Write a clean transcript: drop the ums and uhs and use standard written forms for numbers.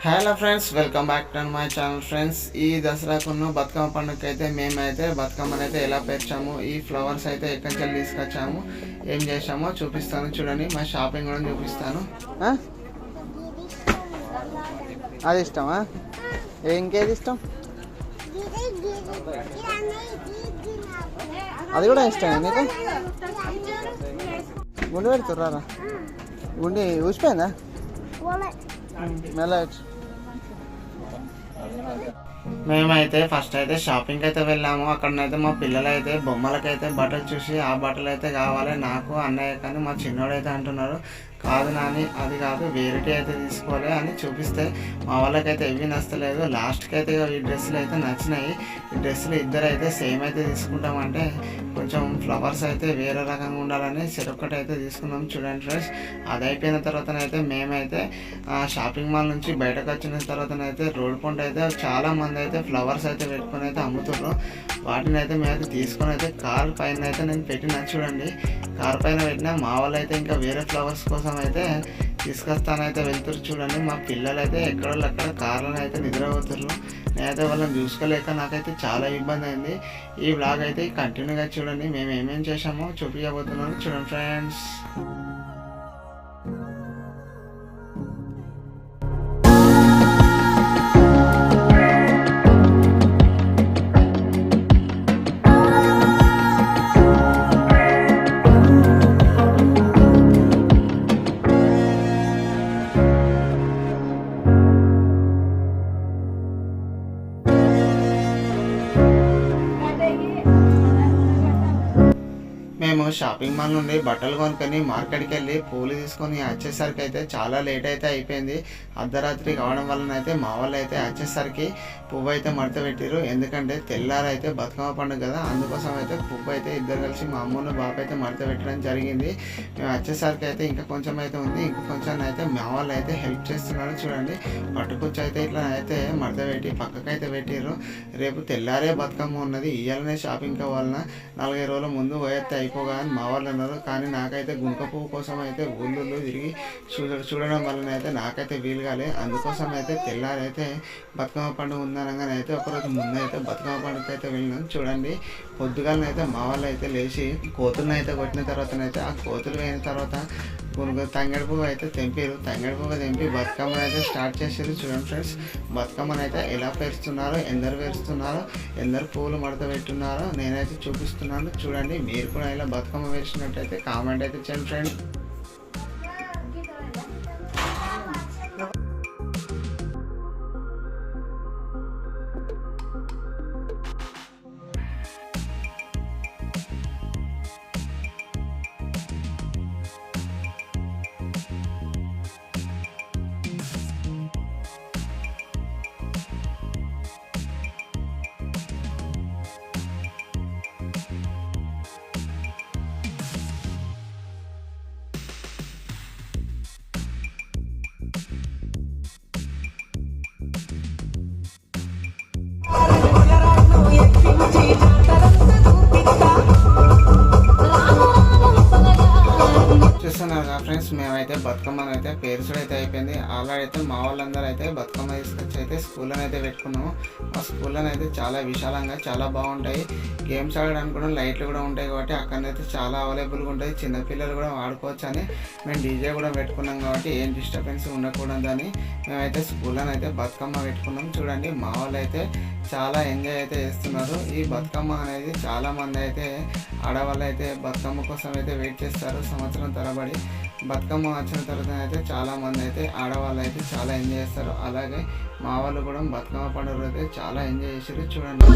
Hello friends, welcome back to my channel. Friends, ఈ దసరాకున్న బతుకమ్మ పండుగకి అయితే మేమైతే బతుకమ్మని అయితే ఎలా పేర్చాము, ఈ ఫ్లవర్స్ అయితే ఎక్కడి నుంచి తీసుకొచ్చాము, ఏం చేసామో చూపిస్తాను. చూడండి, మా షాపింగ్ కూడా చూపిస్తాను. అది ఇష్టమా? ఇంకేది ఇష్టం? అది కూడా ఇష్టమే నీకు? గుండె పెడుతుర్రా? గుండె ఊసిపోయిందా? మెల్ల మేమైతే ఫస్ట్ అయితే షాపింగ్కి అయితే వెళ్ళాము. అక్కడనైతే మా పిల్లలైతే బొమ్మలకైతే బట్టలు చూసి ఆ బట్టలు అయితే కావాలి నాకు, అన్నయ్య కానీ మా చిన్నోడైతే అంటున్నారు కాదు నాని, అది కాదు వేరేటి అయితే తీసుకోవాలి అని చూపిస్తే మా వాళ్ళకైతే ఏవి నచ్చలేదు. లాస్ట్కి అయితే ఈ డ్రెస్సులు అయితే నచ్చినాయి. ఈ డ్రెస్సులు ఇద్దరు అయితే సేమ్ అయితే తీసుకుంటామంటే కొంచెం ఫ్లవర్స్ అయితే వేరే రకంగా ఉండాలని చెరొక్కటి అయితే తీసుకున్నాం. చూడండి ఫ్రెండ్స్, అది అయిపోయిన తర్వాతనైతే మేమైతే షాపింగ్ మాల్ నుంచి బయటకు వచ్చిన తర్వాతనైతే రోడ్ పంట అయితే చాలా మంది అయితే ఫ్లవర్స్ అయితే పెట్టుకొని అయితే అమ్ముతున్నారు. వాటిని అయితే మేమైతే తీసుకొని అయితే కార్ పైన అయితే నేను పెట్టినా. చూడండి, కార్ పైన పెట్టినా. మా వాళ్ళు అయితే ఇంకా వేరే ఫ్లవర్స్ కోసం అయితే తీసుకొస్తానైతే వెళ్తారు. చూడండి, మా పిల్లలు అయితే ఎక్కడోళ్ళు అక్కడ కార్లను అయితే నిద్రపోతున్నారు. నేనైతే వాళ్ళని చూసుకోలేక నాకైతే చాలా ఇబ్బంది అయింది. ఈ బ్లాగ్ అయితే కంటిన్యూగా చూడండి, మేము ఏమేమి చేసామో చూపించబోతున్నాను. చూడండి ఫ్రెండ్స్. మేము షాపింగ్ మాల్ నుండి బట్టలు కొనుక్కొని మార్కెట్కి వెళ్ళి పూలు తీసుకొని వచ్చేసరికి అయితే చాలా లేట్ అయితే అయిపోయింది. అర్ధరాత్రి కావడం వలన అయితే మా వాళ్ళు అయితే వచ్చేసరికి పువ్వు అయితే మడత పెట్టారు. ఎందుకంటే తెల్లారైతే బతుకమ్మ పండుగ కదా, అందుకోసం అయితే పువ్వు అయితే ఇద్దరు కలిసి మా అమ్మను బాబు అయితే మడత పెట్టడం జరిగింది. మేము వచ్చేసరికి అయితే ఇంకా కొంచెం అయితే ఉంది, ఇంకా కొంచెం అయితే మా వాళ్ళు అయితే హెల్ప్ చేస్తున్నారు. చూడండి, పట్టుకొచ్చి అయితే ఇట్లా అయితే మడత పెట్టి పక్కకైతే పెట్టారు. రేపు తెల్లారే బతుకమ్మ ఉన్నది, ఇయ్యాలనే షాపింగ్ కావాలన్నా 4-5 రోజుల ముందు పోయేస్తే అయిపోగా అని మా వాళ్ళు అన్నారు. కానీ నాకైతే గుంక పువ్వు కోసం అయితే ఊళ్ళో తిరిగి చూడడం వలన అయితే నాకైతే వీలు కాలే. అందుకోసం అయితే తెల్లారైతే బతుకమ్మ పండుగ ఉందనగానే అయితే ఒకరోజు ముందు అయితే బతుకమ్మ పండుగ అయితే వెళ్ళినాం. చూడండి, పొద్దుగాలనైతే మా వాళ్ళు అయితే లేచి కోతులను అయితే కొట్టిన తర్వాతనైతే ఆ కోతులు అయిన తర్వాత తంగడి పువ్వు అయితే తెంపారు. తంగడి పువ్వు తెంపి బతుకమ్మను అయితే స్టార్ట్ చేసారు. చూడండి ఫ్రెండ్స్, బతుకమ్మను అయితే ఎలా పేరుస్తున్నారో, ఎందరు పేరుస్తున్నారో, ఎందరు పువ్వులు మడత పెట్టున్నారో నేనైతే చూపిస్తున్నాను. చూడండి, మీరు కూడా ఇలా బతుకమ్మ వేసినట్టయితే కామెంట్ అయితే చేయండి ఫ్రెండ్స్. చూస్తున్నారు కదా ఫ్రెండ్స్, మేమైతే బతుకమ్మను అయితే పేరుసుడు అయితే అయిపోయింది. ఆల్రెడీ అయితే మా వాళ్ళందరూ అయితే బతుకమ్మ తీసుకొచ్చి అయితే స్కూల్లో అయితే పెట్టుకున్నాము. మా స్కూల్లో అయితే చాలా విశాలంగా చాలా బాగుంటాయి. గేమ్స్ ఆడడానికి కూడా లైట్లు కూడా ఉంటాయి కాబట్టి అక్కడైతే చాలా అవైలబుల్గా ఉంటాయి. చిన్నపిల్లలు కూడా వాడుకోవచ్చు అని మేము డీజే కూడా పెట్టుకున్నాం కాబట్టి ఏం డిస్టర్బెన్స్ ఉండకూడదని మేమైతే స్కూల్లో అయితే బతుకమ్మ పెట్టుకున్నాం. చూడండి, మా వాళ్ళు అయితే చాలా ఎంజాయ్ అయితే చేస్తున్నారు. ఈ బతుకమ్మ అనేది చాలా మంది అయితే ఆడవాళ్ళు అయితే బతుకమ్మ కోసం అయితే వెయిట్ చేస్తారు సంవత్సరం తరబడి. బతుకమ్మ వచ్చిన తర్వాత అయితే చాలా మంది అయితే ఆడవాళ్ళు అయితే చాలా ఎంజాయ్ చేస్తారు. అలాగే మా వాళ్ళు కూడా బతుకమ్మ పండుగ అయితే చాలా ఎంజాయ్ చేశారు. చూడండి,